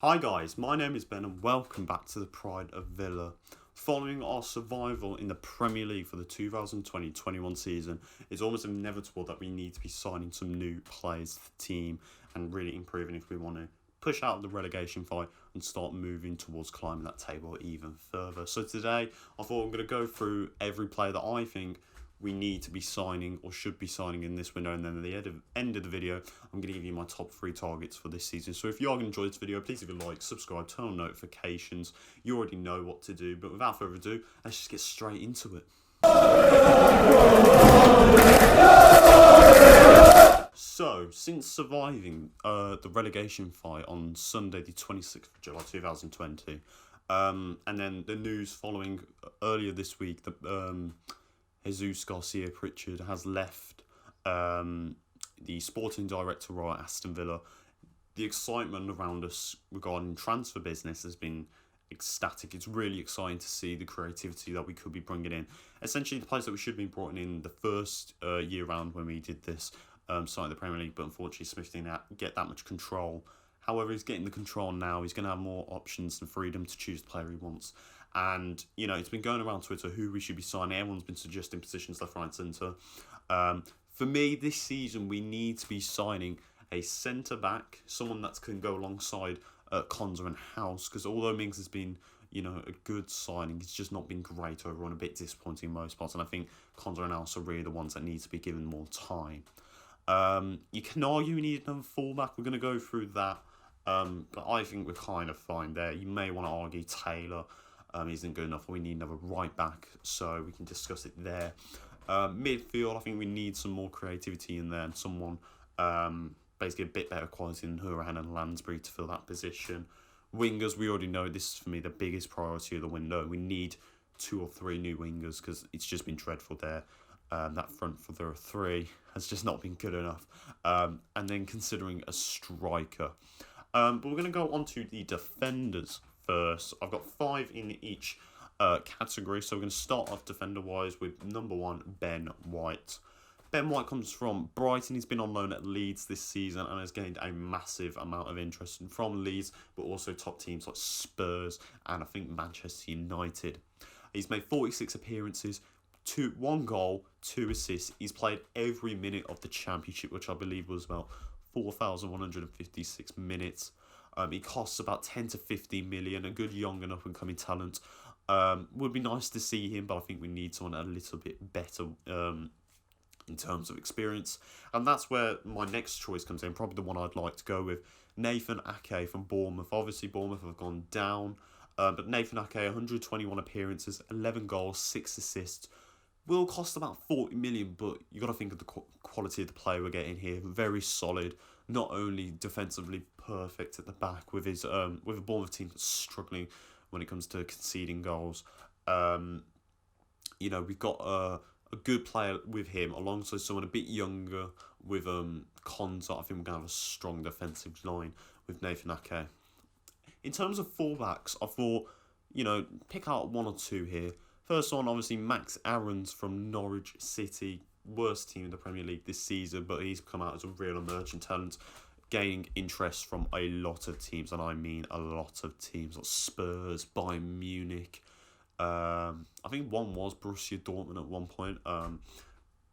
Hi guys, my name is Ben and welcome back to the Pride of Villa. Following our survival in the Premier League for the 2020-21 season, it's almost inevitable that we need to be signing some new players to the team and really improving if we want to push out the relegation fight and start moving towards climbing that table even further. So today, I thought I'm going to go through every player that I think we need to be signing or should be signing in this window, and then at the end of the video I'm going to give you my top 3 targets for this season. So if you are going to enjoy this video, please leave a like, subscribe, turn on notifications. You already know what to do, but without further ado, let's just get straight into it. So, since surviving the relegation fight on Sunday the 26th of July 2020, and then the news following earlier this week that Jesus Garcia Pritchard has left the sporting director role at Aston Villa, the excitement around us regarding transfer business has been ecstatic. It's really exciting to see the creativity that we could be bringing in. Essentially, the players that we should have been brought in the first year round when we did this, starting the Premier League, but unfortunately Smith didn't get that much control. However, he's getting the control now. He's going to have more options and freedom to choose the player he wants. And, you know, it's been going around Twitter who we should be signing. Everyone's been suggesting positions left, right, centre. For me, this season, we need to be signing a centre-back, someone that can go alongside Konza and House. Because although Mings has been, you know, a good signing, it's just not been great overall, a bit disappointing in most parts. And I think Konza and House are really the ones that need to be given more time. You can argue we need another fullback. We're going to go through that. But I think we're kind of fine there. You may want to argue Taylor isn't good enough, or we need another right back, so we can discuss it there. Midfield, I think we need some more creativity in there and someone basically a bit better quality than Hourihane and Lansbury to fill that position. Wingers, we already know this is for me the biggest priority of the window. We need 2 or 3 new wingers because it's just been dreadful there. That front for the 3 has just not been good enough. And then considering a striker. But we're going to go on to the defenders first. I've got 5 in each category. So we're going to start off defender-wise with number 1, Ben White. Ben White comes from Brighton. He's been on loan at Leeds this season and has gained a massive amount of interest from Leeds, but also top teams like Spurs and I think Manchester United. He's made 46 appearances, 1 goal, 2 assists. He's played every minute of the Championship, which I believe was about 4,156 minutes. He costs about 10 to 15 million, a good young and up-and-coming talent. Would be nice to see him, but I think we need someone a little bit better in terms of experience. And that's where my next choice comes in, probably the one I'd like to go with. Nathan Ake from Bournemouth. Obviously, Bournemouth have gone down, but Nathan Ake, 121 appearances, 11 goals, 6 assists. Will cost about 40 million, but you got to think of the quality of the player we're getting here. Very solid, not only defensively perfect at the back with his with a Bournemouth team that's struggling when it comes to conceding goals. You know, we've got a good player with him alongside someone a bit younger with Konza. I think we're gonna have a strong defensive line with Nathan Ake. In terms of fullbacks, I thought, you know, pick out 1 or 2 here. First one, obviously, Max Aarons from Norwich City. Worst team in the Premier League this season, but he's come out as a real emerging talent, gaining interest from a lot of teams, and I mean a lot of teams, like Spurs, Bayern Munich. I think one was Borussia Dortmund at one point. But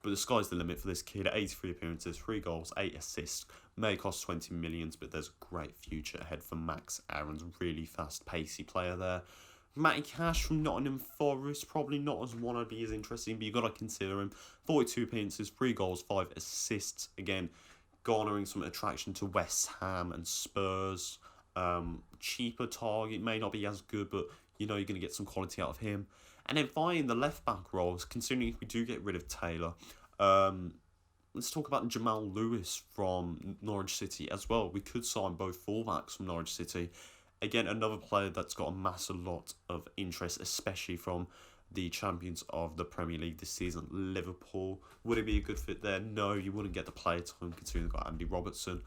the sky's the limit for this kid. 83 appearances, 3 goals, 8 assists. May cost 20 million, but there's a great future ahead for Max Aarons. Really fast, pacey player there. Matty Cash from Nottingham Forest, probably not as one I'd be as interested in, but you've got to consider him. 42 appearances, 3 goals, 5 assists. Again, garnering some attraction to West Ham and Spurs. Cheaper target, may not be as good, but you know you're going to get some quality out of him. And then finally, in the left-back roles, considering if we do get rid of Taylor, let's talk about Jamal Lewis from Norwich City as well. We could sign both fullbacks from Norwich City. Again, another player that's got a massive lot of interest, especially from the champions of the Premier League this season, Liverpool. Would it be a good fit there? No, you wouldn't get the play time considering they've got Andy Robertson.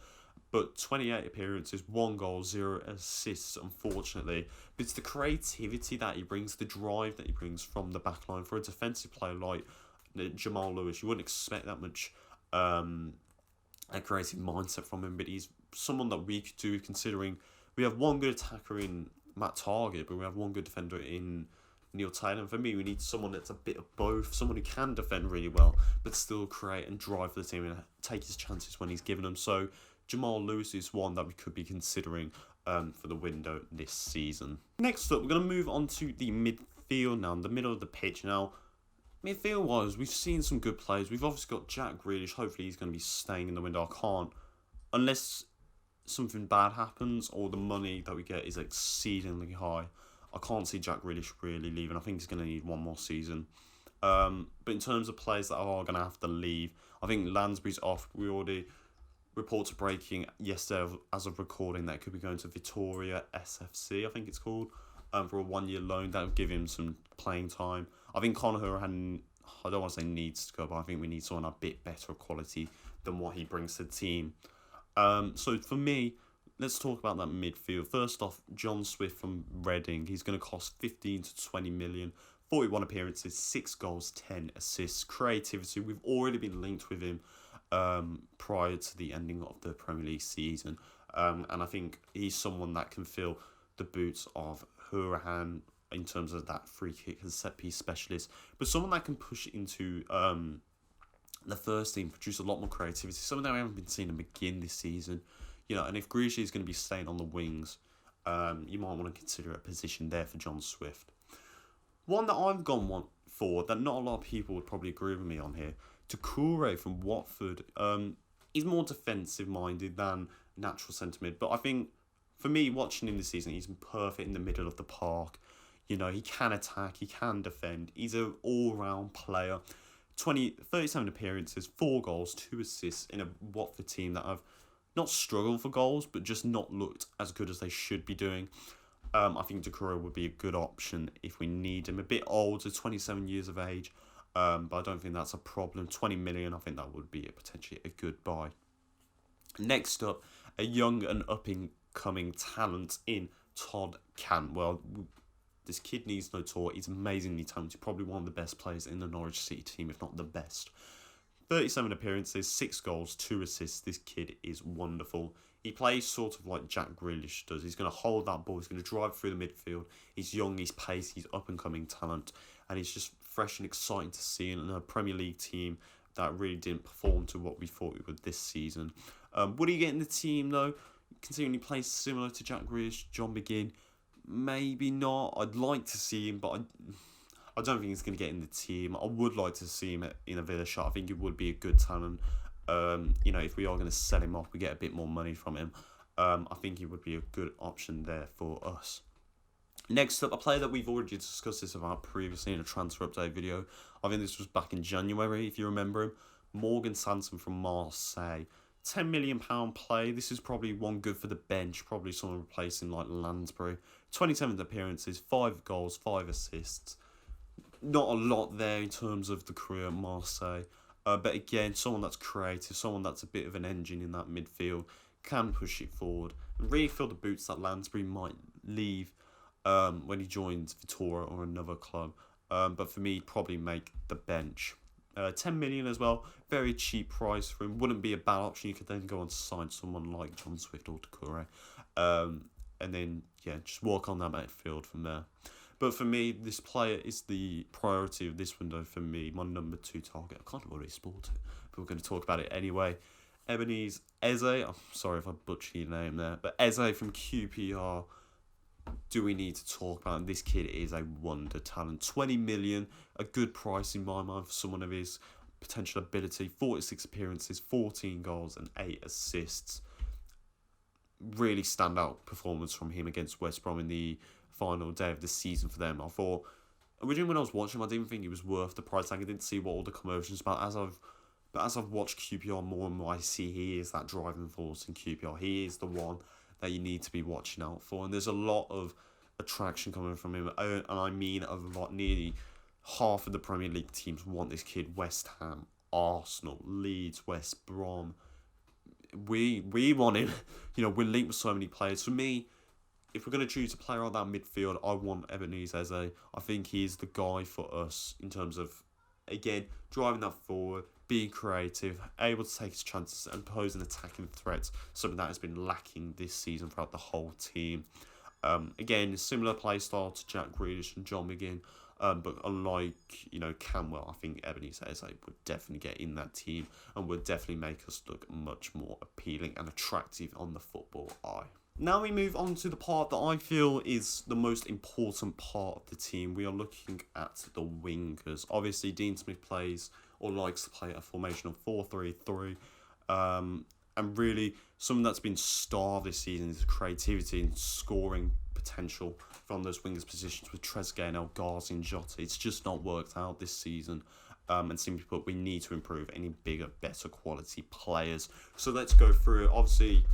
But 28 appearances, 1 goal, 0 assists, unfortunately. But it's the creativity that he brings, the drive that he brings from the back line. For a defensive player like Jamal Lewis, you wouldn't expect that much a creative mindset from him, but he's someone that we could do, considering We have one good attacker in Matt Target, but we have one good defender in Neil Taylor. And for me, we need someone that's a bit of both, someone who can defend really well, but still create and drive for the team and take his chances when he's given them. So Jamal Lewis is one that we could be considering for the window this season. Next up, we're going to move on to the midfield now, in the middle of the pitch. Now, midfield-wise, we've seen some good players. We've obviously got Jack Grealish. Hopefully he's going to be staying in the window. I can't, unless something bad happens or the money that we get is exceedingly high, I can't see Jack Grealish really leaving. I think he's going to need one more season. But in terms of players that are going to have to leave, I think Lansbury's off. We already... Reports are breaking yesterday as of recording that it could be going to Victoria SFC, I think it's called, for a 1-year loan. That would give him some playing time. I think Conor Hourihane, I don't want to say needs to go, but I think we need someone a bit better quality than what he brings to the team. So for me, let's talk about that midfield. First off, John Swift from Reading. He's going to cost 15 to 20 million. 41 appearances, 6 goals, 10 assists. Creativity, we've already been linked with him prior to the ending of the Premier League season, and I think he's someone that can fill the boots of Hourihane in terms of that free kick and set piece specialist, but someone that can push into the first team, produce a lot more creativity, something that we haven't been seeing him begin this season, and if Grealish is going to be staying on the wings, you might want to consider a position there for John Swift. One that I've gone for that not a lot of people would probably agree with me on here, Doucoure from Watford. He's more defensive-minded than natural centre mid, but I think, for me, watching him this season, he's perfect in the middle of the park. He can attack, he can defend. He's an all-round player. 37 appearances, 4 goals, 2 assists in a Watford team that have not struggled for goals, but just not looked as good as they should be doing. I think Doucoure would be a good option if we need him. A bit older, 27 years of age. But I don't think that's a problem. 20 million, I think that would be potentially a good buy. Next up, a young and up-and-coming talent in Todd Cantwell. This kid needs no tour. He's amazingly talented. Probably one of the best players in the Norwich City team, if not the best. 37 appearances, 6 goals, 2 assists. This kid is wonderful. He plays sort of like Jack Grealish does. He's going to hold that ball. He's going to drive through the midfield. He's young, he's pacey, he's up-and-coming talent. And he's just fresh and exciting to see in a Premier League team that really didn't perform to what we thought it would this season. Would he get in the team, though? Considering he plays similar to Jack Grealish, John McGinn, maybe not. I'd like to see him, but I don't think he's going to get in the team. I would like to see him in a Villa shot. I think it would be a good talent. If we are going to sell him off, we get a bit more money from him. I think he would be a good option there for us. Next up, a player that we've already discussed this about previously in a transfer update video. I think this was back in January, if you remember him. Morgan Sanson from Marseille. £10 million play. This is probably one good for the bench. Probably someone replacing like Lansbury. 27 appearances, 5 goals, 5 assists. Not a lot there in terms of the career at Marseille. But again, someone that's creative, someone that's a bit of an engine in that midfield, can push it forward and really fill the boots that Lansbury might leave when he joins Victoria or another club. But for me, he'd probably make the bench. 10 million as well, very cheap price for him. Wouldn't be a bad option. You could then go and sign someone like John Swift or Doucoure. And then, just walk on that midfield from there. But for me, this player is the priority of this window for me. My number 2 target. I kind of already spoiled it, but we're going to talk about it anyway. Ebenezer Eze. I'm sorry if I butchered your name there. But Eze from QPR. Do we need to talk about him? This kid is a wonder talent. 20 million. A good price in my mind for someone of his potential ability. 46 appearances, 14 goals and 8 assists. Really standout performance from him against West Brom in the final day of the season for them. I thought, originally when I was watching him, I didn't think he was worth the price tag. I didn't see what all the commotions about. But as I've watched QPR more and more, I see he is that driving force in QPR. He is the one that you need to be watching out for. And there's a lot of attraction coming from him. And I mean a lot. Nearly half of the Premier League teams want this kid. West Ham, Arsenal, Leeds, West Brom. We want him. We're linked with so many players. For me, if we're going to choose a player on that midfield, I want Ebenezer Eze. I think he's the guy for us in terms of, again, driving that forward, being creative, able to take his chances and pose an attacking threat, something that has been lacking this season throughout the whole team. Again, similar play style to Jack Grealish and John McGinn, but unlike, Cantwell, I think Ebenezer Eze would definitely get in that team and would definitely make us look much more appealing and attractive on the football eye. Now we move on to the part that I feel is the most important part of the team. We are looking at the wingers. Obviously, Dean Smith plays or likes to play a formation of 4-3-3. And really, something that's been starved this season is creativity and scoring potential from those wingers positions with Trezeguet and El Ghazi and Jota. It's just not worked out this season. And simply put, we need to improve any bigger, better quality players. So let's go through it. Obviously,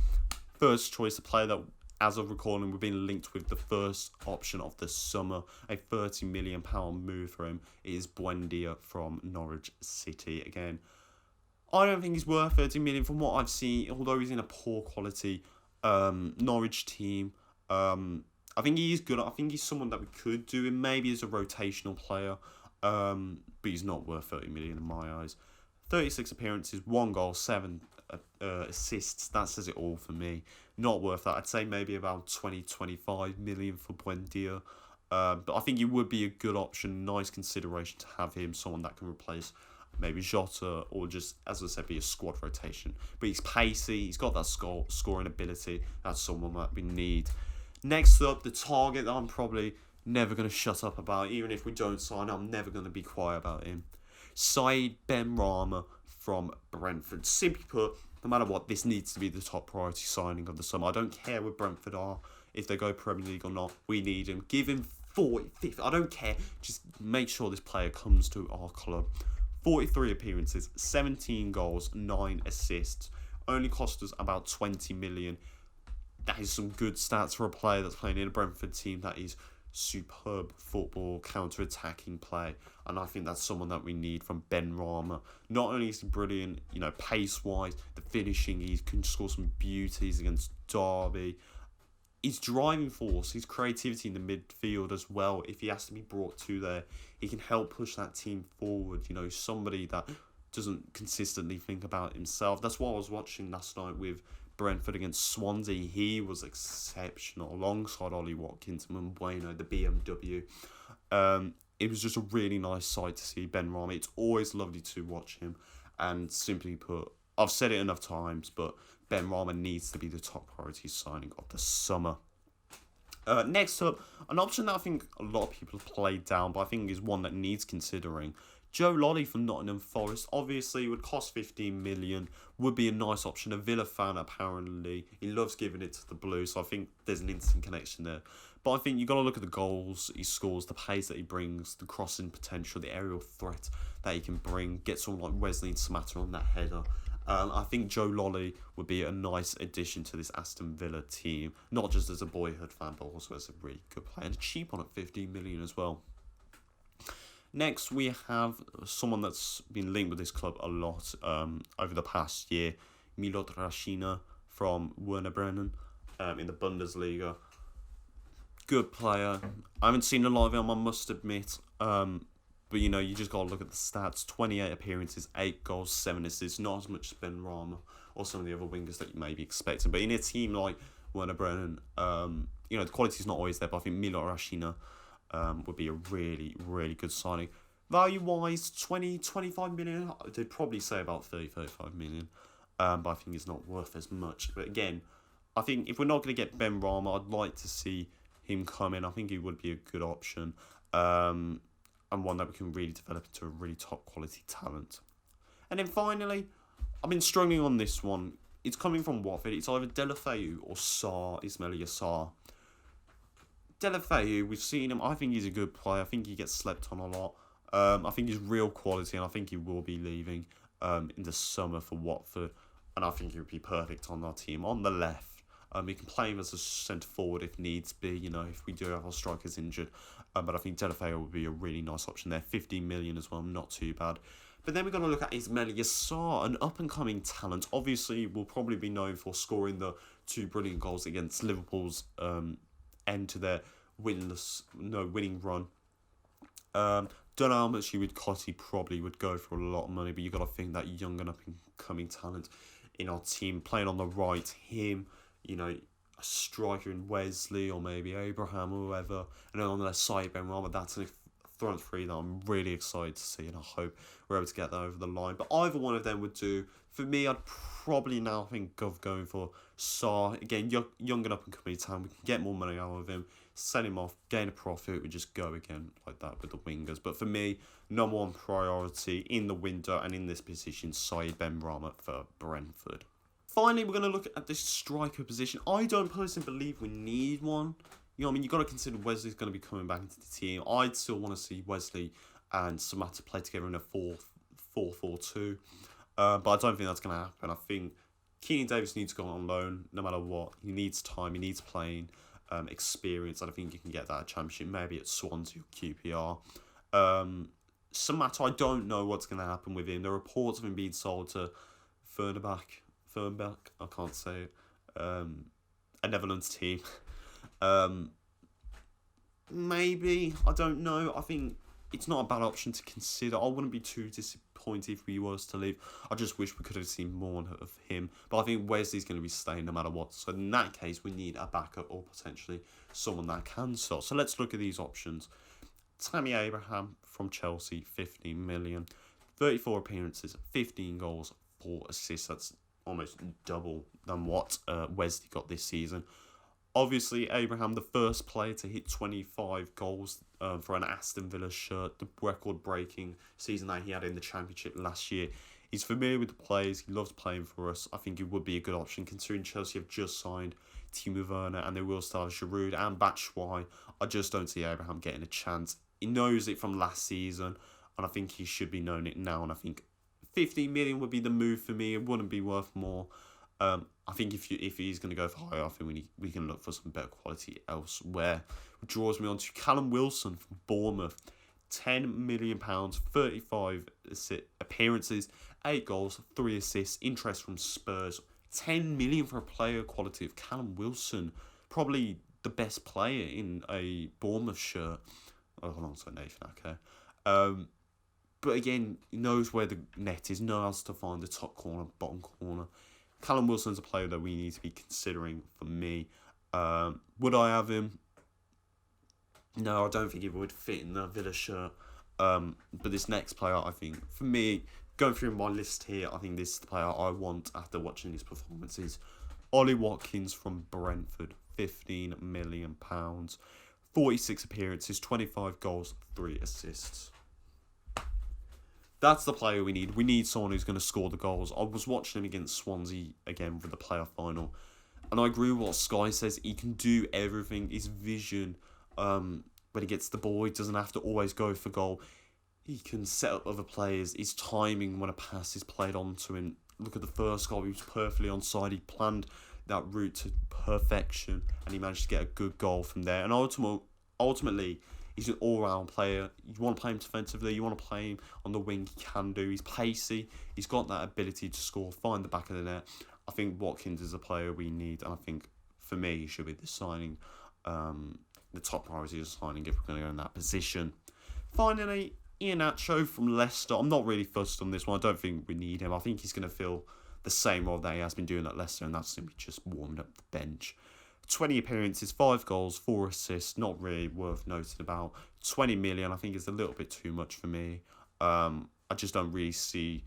first choice, a player that, as of recording, we've been linked with the first option of the summer, a £30 million move for him, is Buendia from Norwich City. Again, I don't think he's worth 30 million from what I've seen, although he's in a poor quality Norwich team. I think he is good. I think he's someone that we could do him maybe as a rotational player, but he's not worth 30 million in my eyes. 36 appearances, 1 goal, 7 assists. That says it all for me. Not worth that. I'd say maybe about 20-25 million for Buendia. But I think he would be a good option, nice consideration to have him, someone that can replace maybe Jota or just, as I said, be a squad rotation. But he's pacey, he's got that scoring ability. That's someone that we need. Next up, the target that I'm probably never going to shut up about, even if we don't sign, I'm never going to be quiet about him. Said Benrahma from Brentford. Simply put, no matter what, this needs to be the top priority signing of the summer. I don't care where Brentford are, if they go Premier League or not, we need him. Give him 40, 50, I don't care. Just make sure this player comes to our club. 43 appearances, 17 goals, 9 assists. Only cost us about 20 million. That is some good stats for a player that's playing in a Brentford team that is superb football, counter-attacking play. And I think that's someone that we need from Benrahma. Not only is he brilliant, pace-wise, the finishing, he can score some beauties against Derby. His driving force, his creativity in the midfield as well, if he has to be brought to there, he can help push that team forward. Somebody that doesn't consistently think about himself. That's what I was watching last night with Brentford against Swansea. He was exceptional alongside Ollie Watkins and Bueno, the BMW. It was just a really nice sight to see Benrahma. It's always lovely to watch him. And simply put, I've said it enough times, but Benrahma needs to be the top priority signing of the summer. Next up, an option that I think a lot of people have played down, but I think is one that needs considering. Joe Lolley from Nottingham Forest, obviously would cost 15 million, would be a nice option. A Villa fan, apparently. He loves giving it to the Blues, so I think there's an instant connection there. But I think you've got to look at the goals he scores, the pace that he brings, the crossing potential, the aerial threat that he can bring. Get someone like Wesley and Samatta on that header. I think Joe Lolley would be a nice addition to this Aston Villa team, not just as a boyhood fan, but also as a really good player. And a cheap one at 15 million as well. Next, we have someone that's been linked with this club a lot over the past year, Milot Rashinka from Werder Bremen in the Bundesliga. Good player. I haven't seen a lot of him, I must admit. But, you just got to look at the stats. 28 appearances, 8 goals, 7 assists. Not as much as Benrahma or some of the other wingers that you may be expecting. But in a team like Werder Bremen, the quality's not always there. But I think Milot Rashinka would be a really, really good signing. Value-wise, 20-25 million. They'd probably say about 30-35 million. But I think it's not worth as much. But again, I think if we're not going to get Benrahma, I'd like to see him come in. I think he would be a good option. And one that we can really develop into a really top quality talent. And then finally, I've been struggling on this one. It's coming from Watford. It's either Deulofeu or Sarr, Ismaila Sarr. Deulofeu, we've seen him. I think he's a good player. I think he gets slept on a lot. I think he's real quality, and I think he will be leaving in the summer for Watford. And I think he would be perfect on our team. On the left, we can play him as a centre forward if needs be, if we do have our strikers injured. But I think Deulofeu would be a really nice option there. 15 million as well, not too bad. But then we're going to look at Ismaila Sarr, an up-and-coming talent. Obviously, will probably be known for scoring the 2 brilliant goals against Liverpool's end to their winning run. Don't know how much you would cost. He probably would go for a lot of money, but you got to think that young and up and coming talent in our team playing on the right. Him, a striker in Wesley or maybe Abraham or whoever, and then on the left side Benrahma. That's a front three that I'm really excited to see, and I hope we're able to get that over the line. But either one of them would do. For me, I'd probably now think of going for Sarr. Again, young and up and coming talent. We can get more money out of him, sell him off, gain a profit. We just go again like that with the wingers. But for me, number one priority in the window and in this position, Benrahma for Brentford. Finally, we're going to look at this striker position. I don't personally believe we need one. You've got to consider Wesley's going to be coming back into the team. I'd still want to see Wesley and Samata play together in a 4-4-2. But I don't think that's going to happen. I think Keenan Davis needs to go on loan no matter what. He needs time. He needs playing experience. I don't think you can get that at Championship. Maybe at Swansea or QPR. Samata, I don't know what's going to happen with him. There are reports of him being sold to Fernbach, I can't say it. A Netherlands team. Maybe, I don't know. I think it's not a bad option to consider. I wouldn't be too disappointed if he was to leave. I just wish we could have seen more of him. But I think Wesley's going to be staying no matter what. So in that case, we need a backup or potentially someone that can start. So let's look at these options. Tammy Abraham from Chelsea, 15 million. 34 appearances, 15 goals, 4 assists. That's almost double than what Wesley got this season. Obviously, Abraham, the first player to hit 25 goals for an Aston Villa shirt, the record-breaking season that he had in the Championship last year. He's familiar with the players. He loves playing for us. I think it would be a good option, considering Chelsea have just signed Timo Werner and they will start Giroud and Batshuayi. I just don't see Abraham getting a chance. He knows it from last season, and I think he should be knowing it now. And I think 15 million would be the move for me. It wouldn't be worth more. I think if he's going to go for higher, I think we can look for some better quality elsewhere. Which draws me on to Callum Wilson from Bournemouth. £10 million, 35 appearances, 8 goals, 3 assists, interest from Spurs. 10 million for a player quality of Callum Wilson. Probably the best player in a Bournemouth shirt. Alongside Iheanacho. But again, he knows where the net is, knows to find the top corner, bottom corner. Callum Wilson's a player that we need to be considering for me. Would I have him? No, I don't think he would fit in the Villa shirt. But this next player, I think, for me, going through my list here, I think this is the player I want after watching his performances. Ollie Watkins from Brentford, £15 million. 46 appearances, 25 goals, 3 assists. That's the player we need. We need someone who's going to score the goals. I was watching him against Swansea again for the playoff final, and I agree with what Sky says. He can do everything. His vision, when he gets the ball, he doesn't have to always go for goal. He can set up other players. His timing when a pass is played onto him. Look at the first goal. He was perfectly onside. He planned that route to perfection, and he managed to get a good goal from there. And ultimately, he's an all-round player. You want to play him defensively. You want to play him on the wing. He can do. He's pacey. He's got that ability to score, find the back of the net. I think Watkins is a player we need. And I think, for me, he should be the signing, the top priority of signing if we're going to go in that position. Finally, Iheanacho from Leicester. I'm not really fussed on this one. I don't think we need him. I think he's going to fill the same role that he has been doing at Leicester, and that's simply just warming up the bench. 20 appearances, 5 goals, 4 assists, not really worth noting about. 20 million, I think is a little bit too much for me. I just don't really see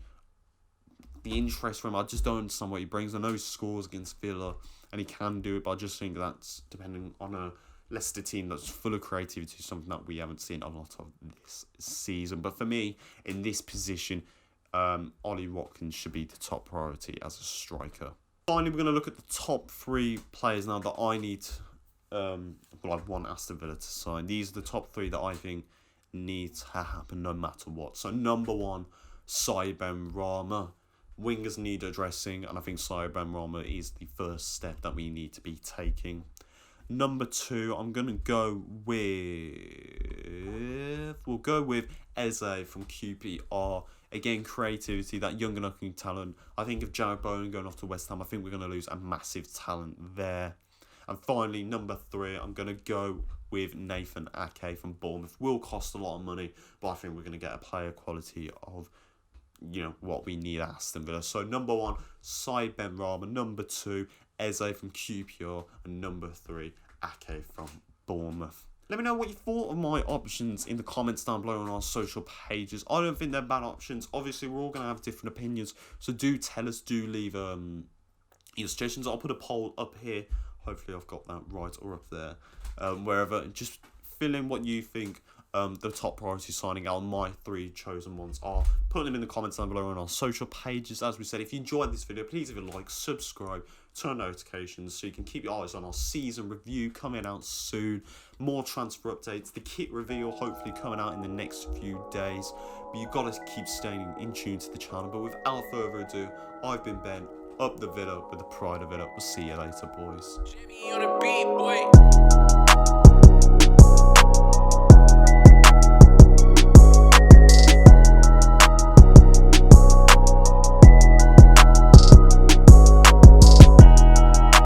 the interest from him. I just don't understand what he brings. I know he scores against Villa, and he can do it, but I just think that's depending on a Leicester team that's full of creativity, something that we haven't seen a lot of this season. But for me, in this position, Ollie Watkins should be the top priority as a striker. Finally, we're going to look at the top 3 players now that I need, I want Aston Villa to sign. These are the top 3 that I think need to happen no matter what. So number 1, Benrahma. Wingers need addressing, and I think Benrahma is the first step that we need to be taking. Number 2, I'm going to go with... We'll go with Eze from QPR. Again, creativity, that young and upcoming talent. I think if Jared Bowen going off to West Ham, I think we're going to lose a massive talent there. And finally, number 3, I'm going to go with Nathan Ake from Bournemouth. Will cost a lot of money, but I think we're going to get a player quality of, you know, what we need at Aston Villa. So number 1, Saïd Benrahma. Number 2, Eze from QPR. And number 3, Ake from Bournemouth. Let me know what you thought of my options in the comments down below on our social pages. I don't think they're bad options. Obviously, we're all going to have different opinions. So do tell us, do leave your suggestions. I'll put a poll up here. Hopefully I've got that right, or up there. Wherever. Just fill in what you think the top priority signing out. My 3 chosen ones are. Put them in the comments down below on our social pages. As we said, if you enjoyed this video, please leave a like, subscribe, turn on notifications so you can keep your eyes on our season review coming out soon. More transfer updates, the kit reveal hopefully coming out in the next few days. But you've got to keep staying in tune to the channel. But without further ado, I've been Ben, up the Villa with the pride of Villa. We'll see you later, boys. Jimmy on the beat, boy.